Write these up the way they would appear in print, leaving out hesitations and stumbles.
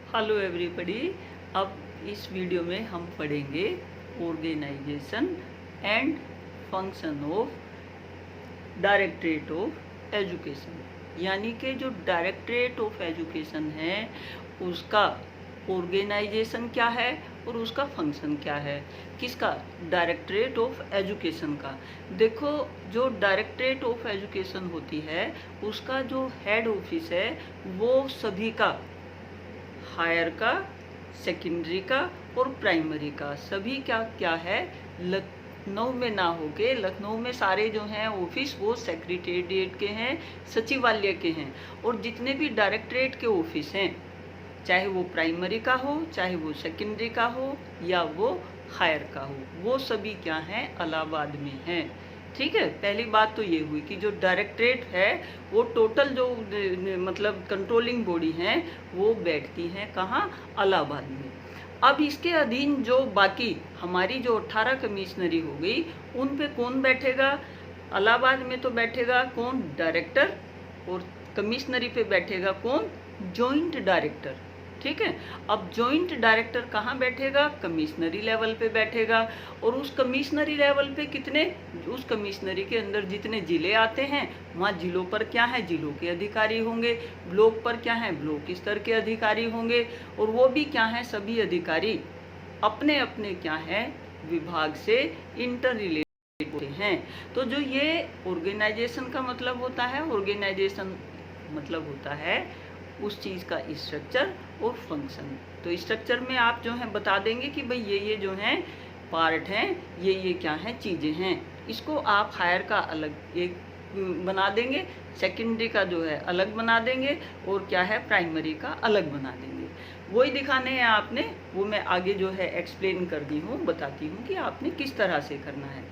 Hello everybody. अब इस video में हम पढ़ेंगे organisation and function of directorate of education, यानी कि जो डायरेक्टरेट ऑफ एजुकेशन है उसका ऑर्गेनाइजेशन क्या है और उसका फंक्शन क्या है। किसका? डायरेक्टरेट ऑफ एजुकेशन का। देखो, जो डायरेक्टरेट ऑफ एजुकेशन होती है उसका जो हेड ऑफिस है वो सभी का, हायर का, सेकेंडरी का और प्राइमरी का, सभी क्या क्या है, लखनऊ में ना होके, लखनऊ में सारे जो हैं ऑफिस वो सेक्रेटेरिएट के हैं, सचिवालय के हैं। और जितने भी डायरेक्टरेट के ऑफिस हैं, चाहे वो प्राइमरी का हो, चाहे वो सेकेंडरी का हो या वो हायर का हो, वो सभी क्या हैं, इलाहाबाद में हैं। ठीक है, पहली बात तो ये हुई कि जो डायरेक्टरेट है वो टोटल जो मतलब कंट्रोलिंग बॉडी हैं वो बैठती हैं कहाँ, इलाहाबाद में। अब इसके अधीन जो बाकी हमारी जो 18 कमिश्नरी हो गई उन पे कौन बैठेगा? इलाहाबाद में तो बैठेगा कौन? डायरेक्टर। और कमिश्नरी पे बैठेगा कौन? Joint director. ठीक है, अब जॉइंट डायरेक्टर कहाँ बैठेगा? कमिश्नरी लेवल पे बैठेगा। और उस कमिश्नरी लेवल पे कितने, उस कमिश्नरी के अंदर जितने जिले आते हैं वहाँ जिलों पर क्या है, जिलों के अधिकारी होंगे। ब्लॉक पर क्या है, ब्लॉक स्तर के अधिकारी होंगे। और वो भी क्या है, सभी अधिकारी अपने अपने क्या है, विभाग से इंटर रिलेटेड होते हैं। तो जो ये ऑर्गेनाइजेशन का मतलब होता है, ऑर्गेनाइजेशन मतलब होता है उस चीज़ का स्ट्रक्चर और फंक्शन। तो स्ट्रक्चर में आप जो है बता देंगे कि भाई ये जो हैं पार्ट हैं, ये क्या हैं, चीज़ें हैं। इसको आप हायर का अलग एक बना देंगे, सेकेंडरी का जो है अलग बना देंगे और क्या है, प्राइमरी का अलग बना देंगे। वही दिखाने हैं आपने, वो मैं आगे जो है एक्सप्लेन कर दी हूँ, बताती हूँ कि आपने किस तरह से करना है।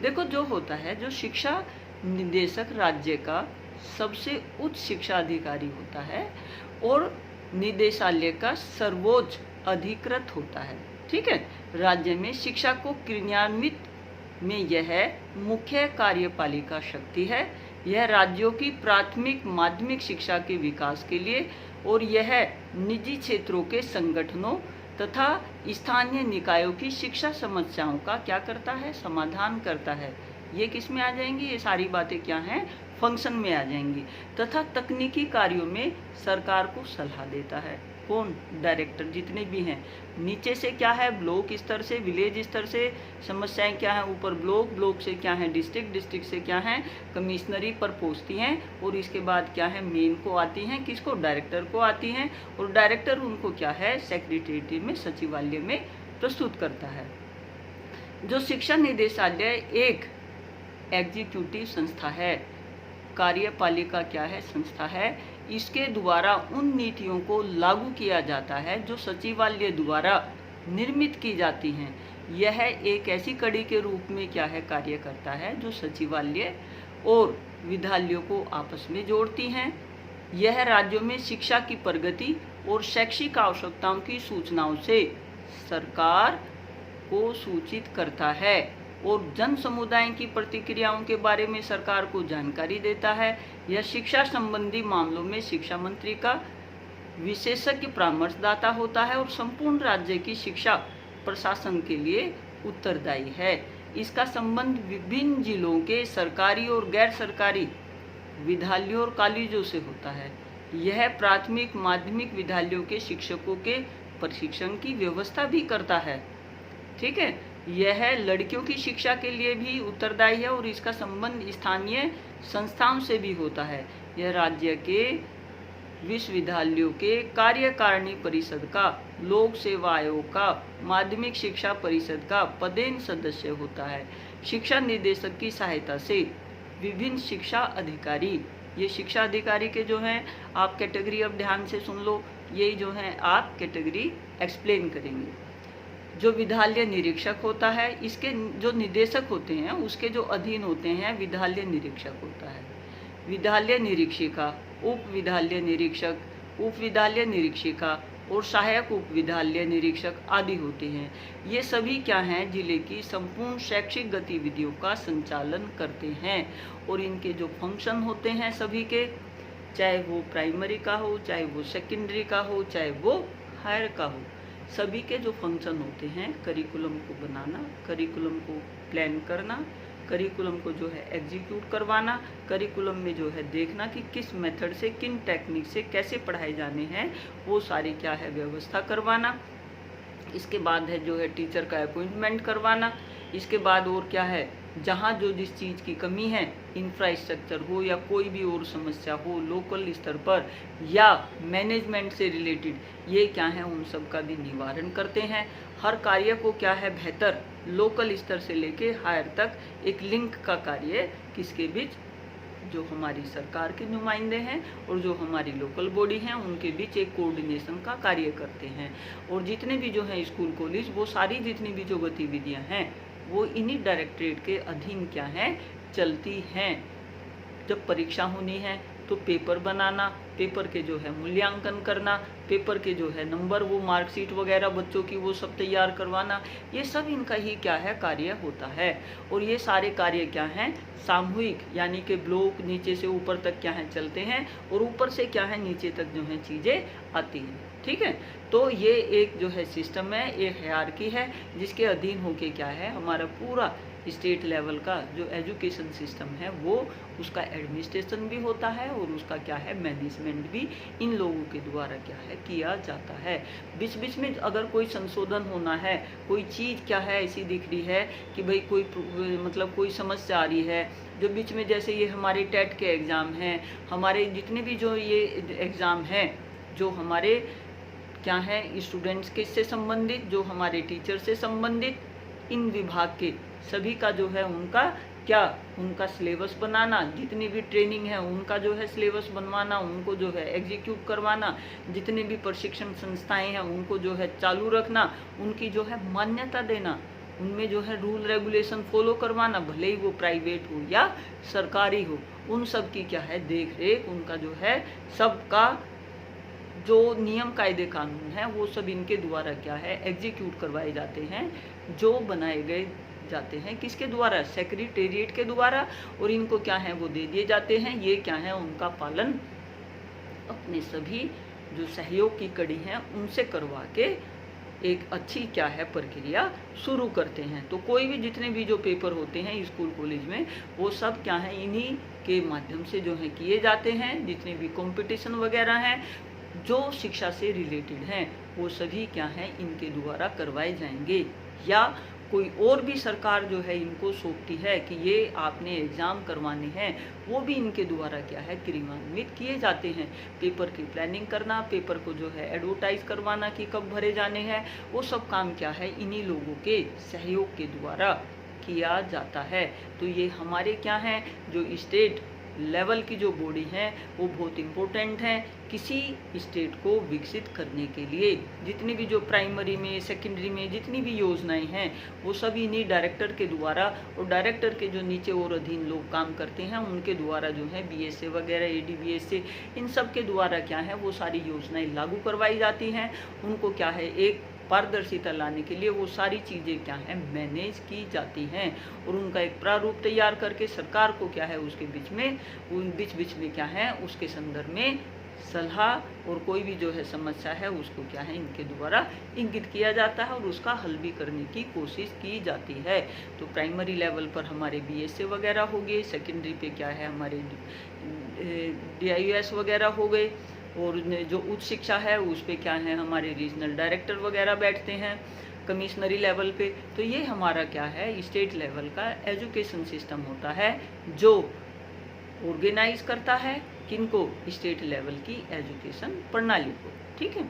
देखो, जो होता है, जो शिक्षा निदेशक राज्य का सबसे उच्च शिक्षा अधिकारी होता है और निदेशालय का सर्वोच्च अधिकृत होता है। ठीक है, राज्य में शिक्षा को क्रियान्वित में यह मुख्य कार्यपालिका शक्ति है। यह राज्यों की प्राथमिक माध्यमिक शिक्षा के विकास के लिए और यह निजी क्षेत्रों के संगठनों तथा स्थानीय निकायों की शिक्षा समस्याओं का क्या करता है, समाधान करता है। ये किस में आ जाएंगी, ये सारी बातें क्या हैं, फंक्शन में आ जाएंगी। तथा तकनीकी कार्यों में सरकार को सलाह देता है। कौन? डायरेक्टर जितने भी हैं। नीचे से क्या है, ब्लॉक स्तर से, विलेज स्तर से समस्याएं क्या है, ऊपर ब्लॉक, ब्लॉक से क्या है डिस्ट्रिक्ट, डिस्ट्रिक्ट से क्या है कमिश्नरी पर पहुंचती हैं। और इसके बाद क्या है, मेन को आती हैं, किसको? डायरेक्टर को आती हैं। और डायरेक्टर उनको क्या है, सेक्रेटेरिएट में, सचिवालय में प्रस्तुत करता है। जो शिक्षा निदेशालय एक एग्जीक्यूटिव संस्था है, कार्यपालिका क्या है, संस्था है। इसके द्वारा उन नीतियों को लागू किया जाता है जो सचिवालय द्वारा निर्मित की जाती हैं। यह एक ऐसी कड़ी के रूप में क्या है, कार्य करता है जो सचिवालय और विद्यालयों को आपस में जोड़ती हैं। यह राज्यों में शिक्षा की प्रगति और शैक्षिक आवश्यकताओं की सूचनाओं से सरकार को सूचित करता है और जन समुदाय की प्रतिक्रियाओं के बारे में सरकार को जानकारी देता है। यह शिक्षा संबंधी मामलों में शिक्षा मंत्री का विशेषज्ञ परामर्शदाता होता है और संपूर्ण राज्य की शिक्षा प्रशासन के लिए उत्तरदायी है। इसका संबंध विभिन्न जिलों के सरकारी और गैर सरकारी विद्यालयों और कॉलेजों से होता है। यह प्राथमिक माध्यमिक विद्यालयों के शिक्षकों के प्रशिक्षण की व्यवस्था भी करता है। ठीक है, यह लड़कियों की शिक्षा के लिए भी उत्तरदायी है और इसका संबंध स्थानीय संस्थाओं से भी होता है। यह राज्य के विश्वविद्यालयों के कार्यकारिणी परिषद का, लोक सेवा आयोग का, माध्यमिक शिक्षा परिषद का पदेन सदस्य होता है। शिक्षा निदेशक की सहायता से विभिन्न शिक्षा अधिकारी, ये शिक्षा अधिकारी के जो हैं आप कैटेगरी अब ध्यान से सुन लो, ये जो हैं आप कैटेगरी एक्सप्लेन करेंगे। जो विद्यालय निरीक्षक होता है, इसके जो निदेशक होते हैं उसके जो अधीन होते हैं विद्यालय निरीक्षक होता है। विद्यालय निरीक्षिका, उप विद्यालय निरीक्षक, उप विद्यालय निरीक्षिका और सहायक उप विद्यालय निरीक्षक आदि होते हैं। ये सभी क्या हैं, जिले की संपूर्ण शैक्षिक गतिविधियों का संचालन करते हैं। और इनके जो फंक्शन होते हैं सभी के, चाहे वो प्राइमरी का हो, चाहे वो सेकेंडरी का हो, चाहे वो हायर का हो, सभी के जो फंक्शन होते हैं, करिकुलम को बनाना, करिकुलम को प्लान करना, करिकुलम को जो है एग्जीक्यूट करवाना, करिकुलम में जो है देखना कि किस मेथड से, किन टेक्निक से कैसे पढ़ाए जाने हैं, वो सारी क्या है व्यवस्था करवाना। इसके बाद है जो है टीचर का अपॉइंटमेंट करवाना। इसके बाद और क्या है, जहाँ जो जिस चीज़ की कमी है, इंफ्रास्ट्रक्चर हो या कोई भी और समस्या हो लोकल स्तर पर या मैनेजमेंट से रिलेटेड, ये क्या है उन सब का भी निवारण करते हैं। हर कार्य को क्या है बेहतर लोकल स्तर से लेके हायर तक एक लिंक का कार्य किसके बीच, जो हमारी सरकार के नुमाइंदे हैं और जो हमारी लोकल बॉडी हैं उनके बीच एक कोऑर्डिनेशन का कार्य करते हैं। और जितने भी जो हैं स्कूल कॉलेज, वो सारी जितनी भी जो गतिविधियां हैं वो इन्हीं डायरेक्टरेट के अधीन क्या है चलती हैं। जब परीक्षा होनी है तो पेपर बनाना, पेपर के जो है मूल्यांकन करना, पेपर के जो है नंबर, वो मार्कशीट वगैरह बच्चों की वो सब तैयार करवाना, ये सब इनका ही क्या है कार्य होता है। और ये सारे कार्य क्या हैं सामूहिक, यानी कि ब्लॉक नीचे से ऊपर तक क्या है चलते हैं और ऊपर से क्या है नीचे तक जो है चीज़ें आती हैं। ठीक है, तो ये एक जो है सिस्टम है, एक हायरार्की है जिसके अधीन होके क्या है हमारा पूरा स्टेट लेवल का जो एजुकेशन सिस्टम है वो उसका एडमिनिस्ट्रेशन भी होता है और उसका क्या है मैनेजमेंट भी इन लोगों के द्वारा क्या है किया जाता है। बीच बीच में अगर कोई संशोधन होना है, कोई चीज़ क्या है ऐसी दिख रही है कि भाई कोई मतलब कोई समस्या आ रही है, जो बीच में जैसे ये हमारे टेट के एग्ज़ाम हैं, हमारे जितने भी जो ये एग्ज़ाम हैं जो हमारे क्या है स्टूडेंट्स के से संबंधित, जो हमारे टीचर से संबंधित, इन विभाग के सभी का जो है उनका क्या उनका सिलेबस बनाना, जितनी भी ट्रेनिंग है उनका जो है सिलेबस बनवाना, उनको जो है एग्जीक्यूट करवाना, जितने भी प्रशिक्षण संस्थाएं हैं उनको जो है चालू रखना, उनकी जो है मान्यता देना, उनमें जो है रूल रेगुलेशन फॉलो करवाना, भले ही वो प्राइवेट हो या सरकारी हो, उन सब की क्या है देख रेख, उनका जो है सबका जो नियम कायदे कानून है वो सब इनके द्वारा क्या है एग्जीक्यूट करवाए जाते हैं, जो बनाए गए जाते हैं किसके द्वारा, सेक्रेटेरिएट के द्वारा, और इनको क्या है वो दे दिए जाते हैं। ये क्या है उनका पालन अपने सभी जो सहयोग की कड़ी है उनसे करवा के एक अच्छी क्या है प्रक्रिया शुरू करते हैं। तो कोई भी जितने भी जो पेपर होते हैं स्कूल कॉलेज में वो सब क्या है इन्हीं के माध्यम से जो है किए जाते हैं। जितने भी कंपटीशन वगैरह हैं जो शिक्षा से रिलेटेड हैं वो सभी क्या है इनके द्वारा करवाए जाएंगे, या कोई और भी सरकार जो है इनको सौंपती है कि ये आपने एग्ज़ाम करवाने हैं, वो भी इनके द्वारा क्या है क्रियान्वित किए जाते हैं। पेपर की प्लानिंग करना, पेपर को जो है एडवर्टाइज करवाना कि कब भरे जाने हैं, वो सब काम क्या है इन्हीं लोगों के सहयोग के द्वारा किया जाता है। तो ये हमारे क्या हैं जो स्टेट लेवल की जो बॉडी हैं वो बहुत इम्पोर्टेंट हैं किसी स्टेट को विकसित करने के लिए। जितनी भी जो प्राइमरी में सेकेंडरी में जितनी भी योजनाएं हैं वो सभी इन्हीं डायरेक्टर के द्वारा, और डायरेक्टर के जो नीचे और अधीन लोग काम करते हैं उनके द्वारा जो है BSA वगैरह ADBSA इन सब के द्वारा क्या है वो सारी योजनाएं लागू करवाई जाती हैं। उनको क्या है एक पारदर्शिता लाने के लिए वो सारी चीज़ें क्या है मैनेज की जाती हैं, और उनका एक प्रारूप तैयार करके सरकार को क्या है उसके बीच में क्या है उसके संदर्भ में सलाह और कोई भी जो है समस्या है उसको क्या है इनके द्वारा इंगित किया जाता है और उसका हल भी करने की कोशिश की जाती है। तो प्राइमरी लेवल पर हमारे BSA वगैरह हो गए, सेकेंडरी पे क्या है हमारे DIUS वगैरह हो गए, और जो उच्च शिक्षा है उस पे क्या है हमारे रीजनल डायरेक्टर वगैरह बैठते हैं कमिश्नरी लेवल पे। तो ये हमारा क्या है स्टेट लेवल का एजुकेशन सिस्टम होता है जो ऑर्गेनाइज करता है किनको, स्टेट लेवल की एजुकेशन प्रणाली को। ठीक है।